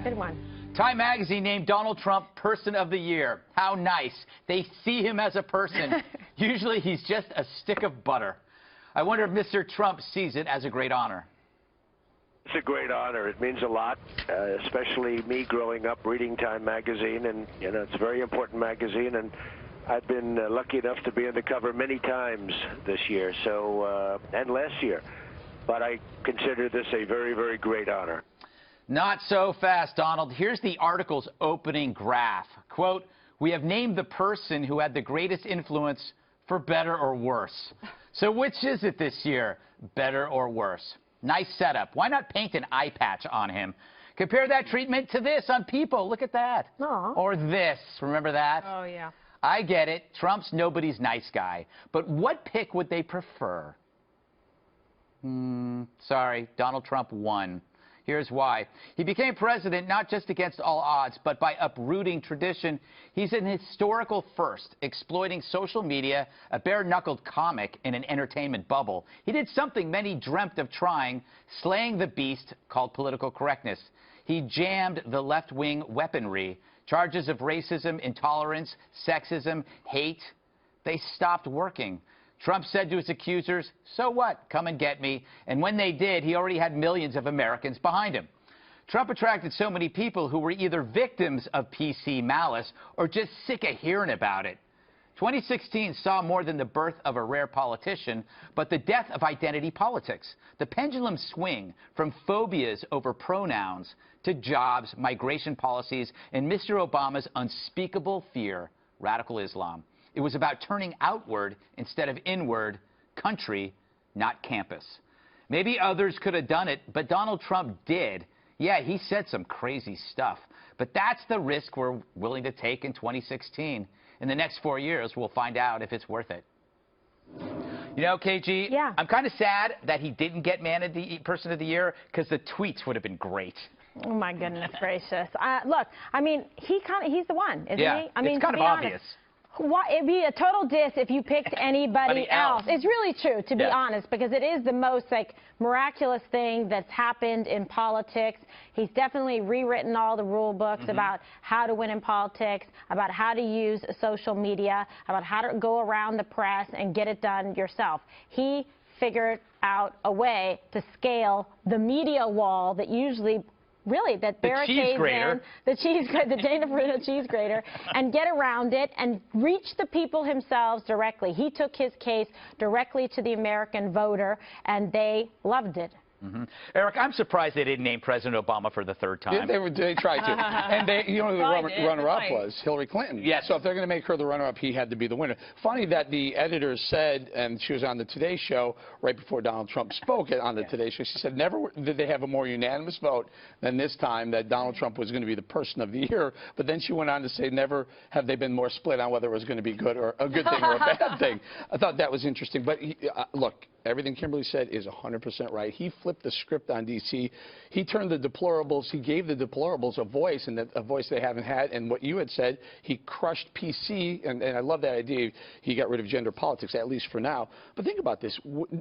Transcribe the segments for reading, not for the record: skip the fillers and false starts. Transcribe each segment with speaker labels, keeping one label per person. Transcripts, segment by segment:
Speaker 1: Good one.
Speaker 2: Time Magazine named Donald Trump Person of the Year. How nice. They see him as a person. Usually he's just a stick of butter. I wonder if Mr. Trump sees it as a great honor.
Speaker 3: It's a great honor. It means a lot, especially me growing up reading Time Magazine, and it's a very important magazine, and I've been lucky enough to be on the cover many times this year, and last year. But I consider this a very, very great honor.
Speaker 2: Not so fast, Donald. Here's the article's opening graph. Quote, "We have named the person who had the greatest influence for better or worse." So which is it this year, better or worse? Nice setup. Why not paint an eye patch on him? Compare that treatment to this on People. Look at that.
Speaker 1: Aww.
Speaker 2: Or this. Remember that?
Speaker 1: Oh, yeah.
Speaker 2: I get it. Trump's nobody's nice guy. But what pick would they prefer? Sorry, Donald Trump won. Here's why. He became president not just against all odds, but by uprooting tradition. He's an historical first, exploiting social media, a bare-knuckled comic in an entertainment bubble. He did something many dreamt of trying, slaying the beast called political correctness. He jammed the left-wing weaponry. Charges of racism, intolerance, sexism, hate, they stopped working. Trump said to his accusers, "So what? Come and get me." And when they did, he already had millions of Americans behind him. Trump attracted so many people who were either victims of PC malice or just sick of hearing about it. 2016 saw more than the birth of a rare politician, but the death of identity politics. The pendulum swing from phobias over pronouns to jobs, migration policies, and Mr. Obama's unspeakable fear, radical Islam. It was about turning outward instead of inward, country, not campus. Maybe others could have done it, but Donald Trump did. Yeah, he said some crazy stuff. But that's the risk we're willing to take in 2016. In the next 4 years, we'll find out if it's worth it. You know, KG,
Speaker 1: yeah.
Speaker 2: I'm kind of sad that he didn't get Person of the Year because the tweets would have been great.
Speaker 1: Oh, my goodness gracious. Look, I mean, he's the one, isn't he? I mean,
Speaker 2: it's kind of obvious.
Speaker 1: It'd be a total diss if you picked anybody else. It's really true, to be honest, because it is the most miraculous thing that's happened in politics. He's definitely rewritten all the rule books about how to win in politics, about how to use social media, about how to go around the press and get it done yourself. He figured out a way to scale the media wall that usually that barricades in the Dana Bruno cheese grater and get around it and reach the people themselves directly. He took his case directly to the American voter, and they loved it.
Speaker 2: Eric, I'm surprised they didn't name President Obama for the third time.
Speaker 4: They tried to. And you know who the runner-up was? Hillary Clinton.
Speaker 2: Yes.
Speaker 4: So if they're going to make her the runner-up, he had to be the winner. Funny that the editor said, and she was on the Today Show right before Donald Trump spoke on the Today Show, she said never did they have a more unanimous vote than this time that Donald Trump was going to be the Person of the Year. But then she went on to say never have they been more split on whether it was going to be good or a good thing or a bad thing. I thought that was interesting. But look, everything Kimberly said is 100% right. He flipped the script on D.C. He turned the deplorables, he gave the deplorables a voice, and a voice they haven't had. And what you had said, he crushed PC, and I love that idea. He got rid of gender politics, at least for now. But think about this.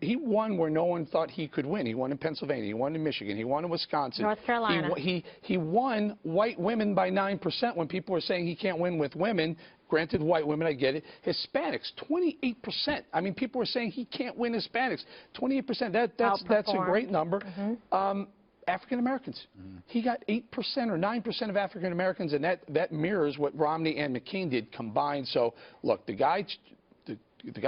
Speaker 4: He won where no one thought he could win. He won in Pennsylvania. He won in Michigan. He won in Wisconsin.
Speaker 1: North Carolina.
Speaker 4: He won white women by 9% when people were saying he can't win with women. Granted, white women, I get it. Hispanics, 28%. I mean, people were saying he can't win Hispanics. 28%. That's a great number. African Americans. He got 8% or 9% of African Americans, and that mirrors what Romney and McCain did combined. So, look, the guy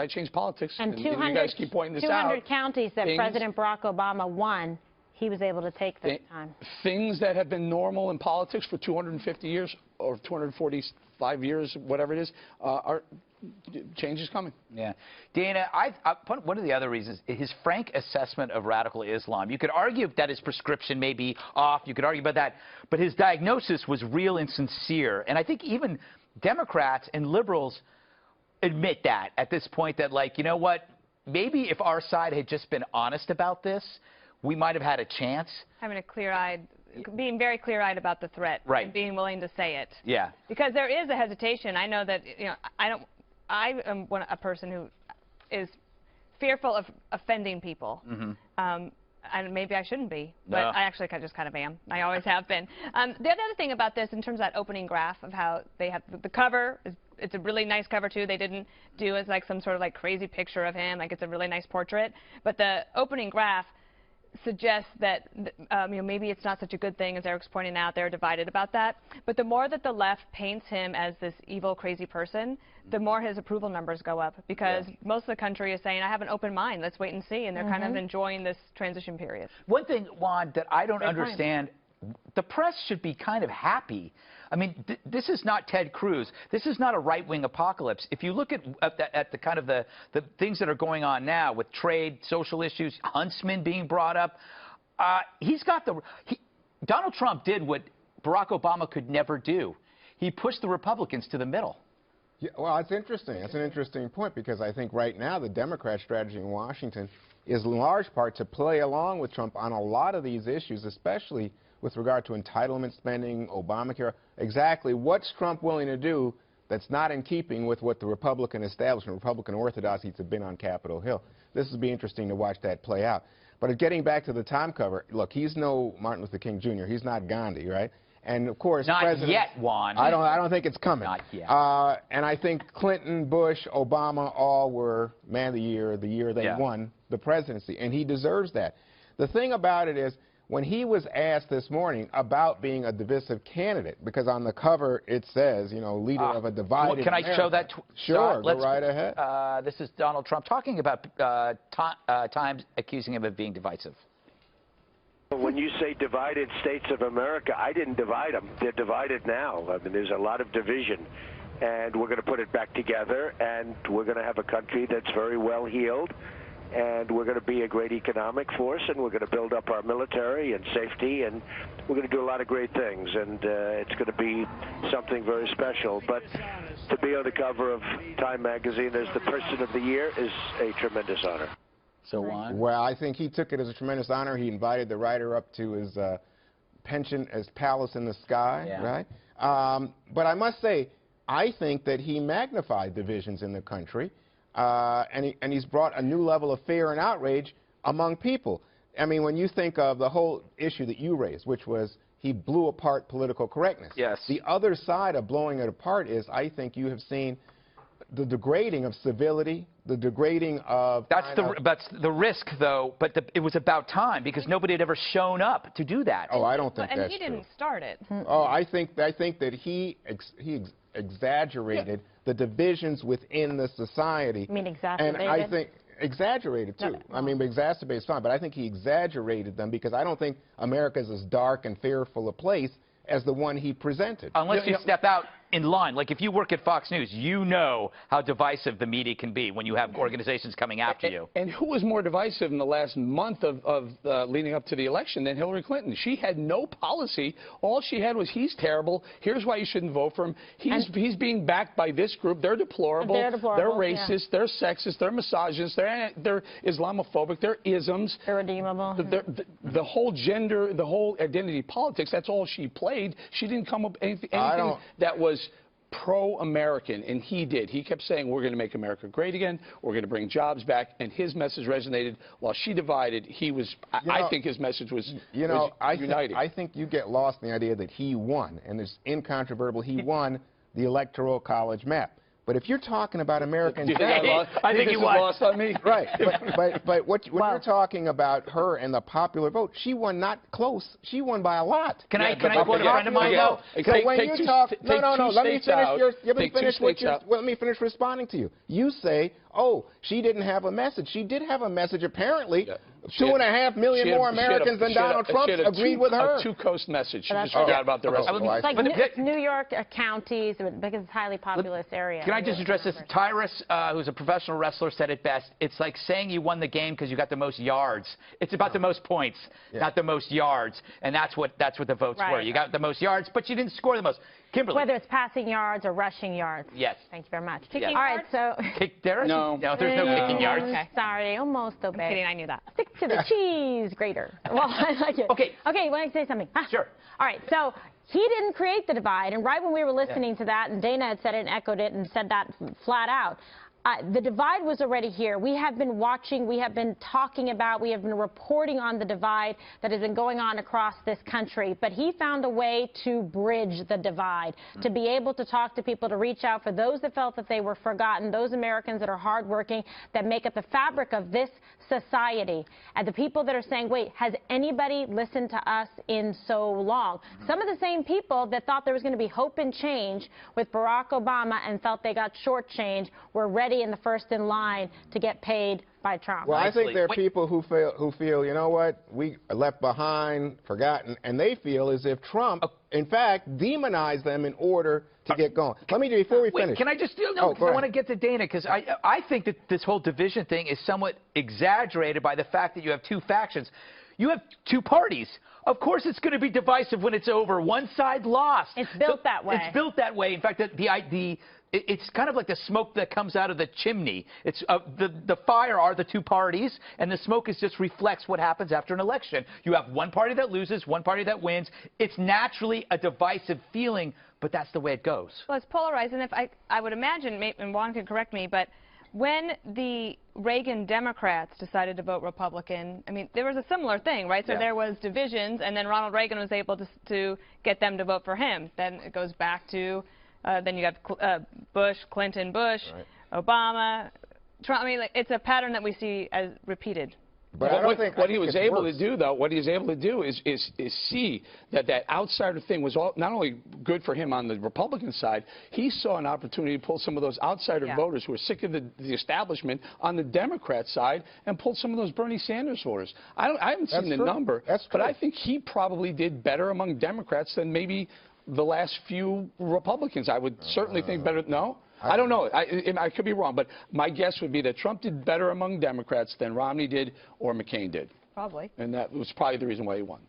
Speaker 4: changed politics, and you guys keep pointing this out.
Speaker 1: 200 counties that President Barack Obama won, he was able to take this time.
Speaker 4: Things that have been normal in politics for 250 years or 245 years, whatever it is, change is coming.
Speaker 2: Yeah. Dana, one of the other reasons is his frank assessment of radical Islam. You could argue that his prescription may be off. You could argue about that. But his diagnosis was real and sincere. And I think even Democrats and liberals admit that at this point, that, like, you know what, maybe if our side had just been honest about this, we might have had a chance.
Speaker 5: Having a clear-eyed, being very clear-eyed about the threat,
Speaker 2: right,
Speaker 5: and being willing to say it.
Speaker 2: Yeah.
Speaker 5: Because there is a hesitation. I know that, I am a person who is fearful of offending people. maybe I shouldn't be, but
Speaker 2: No.
Speaker 5: I actually just kind of am. I always have been. The other thing about this, in terms of that opening graph of how they have the cover, it's a really nice cover too. They didn't do as like some sort of like crazy picture of him, like it's a really nice portrait. But the opening graph suggests that maybe it's not such a good thing, as Eric's pointing out. They're divided about that. But the more that the left paints him as this evil, crazy person, the more his approval numbers go up, because most of the country is saying, I have an open mind, let's wait and see, and they're kind of enjoying this transition period.
Speaker 2: One thing, Juan, that I don't understand, the press should be kind of happy. I mean, this is not Ted Cruz. This is not a right-wing apocalypse. If you look at the kind of the things that are going on now with trade, social issues, Huntsman being brought up, Donald Trump did what Barack Obama could never do. He pushed the Republicans to the middle.
Speaker 6: Yeah, well, it's interesting. That's an interesting point, because I think right now the Democrat strategy in Washington is in large part to play along with Trump on a lot of these issues, especially with regard to entitlement spending, Obamacare. Exactly what's Trump willing to do that's not in keeping with what the Republican establishment, Republican orthodoxies have been on Capitol Hill. This will be interesting to watch that play out. But getting back to the time cover, look, he's no Martin Luther King Jr. He's not Gandhi, right? And of course,
Speaker 2: Not yet, Juan.
Speaker 6: I don't think it's coming.
Speaker 2: Not yet.
Speaker 6: And I think Clinton, Bush, Obama all were man of the year they won the presidency, and he deserves that. The thing about it is, when he was asked this morning about being a divisive candidate, because on the cover it says, you know, leader of a divided
Speaker 2: Can I
Speaker 6: America.
Speaker 2: show that?
Speaker 6: Sure, go right ahead.
Speaker 2: This is Donald Trump talking about Times accusing him of being divisive.
Speaker 3: When you say divided states of America, I didn't divide them. They're divided now. I mean, there's a lot of division. And we're going to put it back together, and we're going to have a country that's very well heeled, and we're going to be a great economic force, and we're going to build up our military and safety, and we're going to do a lot of great things, and it's going to be something very special. But to be on the cover of Time magazine as the Person of the Year is a tremendous honor.
Speaker 2: So, Juan?
Speaker 6: Well, I think he took it as a tremendous honor. He invited the writer up to his pension, his palace in the sky, right? But I must say, I think that he magnified divisions in the country, and he's brought a new level of fear and outrage among people. I mean, when you think of the whole issue that you raised, which was he blew apart political correctness.
Speaker 2: Yes.
Speaker 6: The other side of blowing it apart is, I think you have seen the degrading of civility, the degrading of...
Speaker 2: That's the risk, though, but it was about time, because nobody had ever shown up to do that.
Speaker 6: Oh, I don't think that's true.
Speaker 5: And he didn't start it.
Speaker 6: Oh, I think that he exaggerated the divisions within the society.
Speaker 1: You mean exacerbated?
Speaker 6: And I think exaggerated, too. I mean, exacerbate is fine, but I think he exaggerated them, because I don't think America is as dark and fearful a place as the one he presented.
Speaker 2: Unless you step out in line. Like, if you work at Fox News, you know how divisive the media can be when you have organizations coming after you.
Speaker 4: And who was more divisive in the last month of leading up to the election than Hillary Clinton? She had no policy. All she had was, he's terrible. Here's why you shouldn't vote for him. He's being backed by this group. They're deplorable. They're racist. Yeah. They're sexist. They're misogynist. They're Islamophobic. They're isms.
Speaker 1: Irredeemable.
Speaker 4: The whole gender, the whole identity politics, that's all she played. She didn't come up with anything that was pro-American, and he did. He kept saying, we're going to make America great again, we're going to bring jobs back, and his message resonated. While she divided, he was, I think his message was, uniting.
Speaker 6: I think you get lost in the idea that he won, and it's incontrovertible, he won the Electoral College map. But if you're talking about American...
Speaker 4: I think he lost on me.
Speaker 6: Right. But when you're talking about her and the popular vote, she won not close. She won by a lot.
Speaker 2: Can I quote a friend of mine, though?
Speaker 6: So when you talk... No, let me finish responding to you. You say, oh, she didn't have a message. She did have a message, apparently. 2.5 million more Americans than Donald Trump agreed with her.
Speaker 4: A two-coast message. She just forgot about the rest of it.
Speaker 1: It's like New York counties, because it's a highly populous area.
Speaker 2: Can I just address this? Tyrus, who's a professional wrestler, said it best. It's like saying you won the game because you got the most yards. It's about the most points, not the most yards. And that's what the votes were. You got the most yards, but you didn't score the most. Kimberly.
Speaker 1: Whether it's passing yards or rushing yards.
Speaker 2: Yes.
Speaker 1: Thank you very much.
Speaker 5: Kicking
Speaker 1: All right, so...
Speaker 2: Kick Derek?
Speaker 4: No.
Speaker 2: No, there's no kicking yards.
Speaker 5: Okay.
Speaker 1: Sorry, almost obeyed.
Speaker 5: I'm kidding, I knew that.
Speaker 1: Stick to the cheese grater. Well, I like it.
Speaker 2: Okay.
Speaker 1: Okay, want to say something?
Speaker 2: Sure.
Speaker 1: All right, so he didn't create the divide, and right when we were listening to that, and Dana had said it and echoed it and said that flat out, The divide was already here. We have been watching, we have been talking about, we have been reporting on the divide that has been going on across this country. But he found a way to bridge the divide, to be able to talk to people, to reach out for those that felt that they were forgotten, those Americans that are hardworking, that make up the fabric of this society, and the people that are saying, wait, has anybody listened to us in so long? Some of the same people that thought there was going to be hope and change with Barack Obama and felt they got shortchanged were ready in the first in line to get paid by Trump.
Speaker 6: Well, I think there are people who feel, you know what, we are left behind, forgotten, and they feel as if Trump, in fact, demonized them in order to get going. Let me, before we finish.
Speaker 2: Can I just, no, I want to get to Dana, because I think that this whole division thing is somewhat exaggerated by the fact that you have two factions. You have two parties. Of course it's going to be divisive when it's over. One side lost.
Speaker 1: It's built that way.
Speaker 2: It's built that way. In fact, it's kind of like the smoke that comes out of the chimney. It's the fire are the two parties, and the smoke just reflects what happens after an election. You have one party that loses, one party that wins. It's naturally a divisive feeling, but that's the way it goes.
Speaker 5: Well, it's polarized, and if I would imagine, and Juan can correct me, but when the Reagan Democrats decided to vote Republican, I mean, there was a similar thing, right? So there was divisions, and then Ronald Reagan was able to get them to vote for him. Then it goes back to, then you got Bush, Clinton, Bush, Obama, Trump. I mean, like, it's a pattern that we see as repeated.
Speaker 4: But what he was able to do, though, what he was able to do is see that outsider thing was not only good for him on the Republican side, he saw an opportunity to pull some of those outsider voters who were sick of the establishment on the Democrat side and pulled some of those Bernie Sanders voters. I haven't seen the number, but I think he probably did better among Democrats than maybe the last few Republicans. I would certainly think better. No? I don't know. I could be wrong, but my guess would be that Trump did better among Democrats than Romney did or McCain did.
Speaker 5: Probably.
Speaker 4: And that was probably the reason why he won.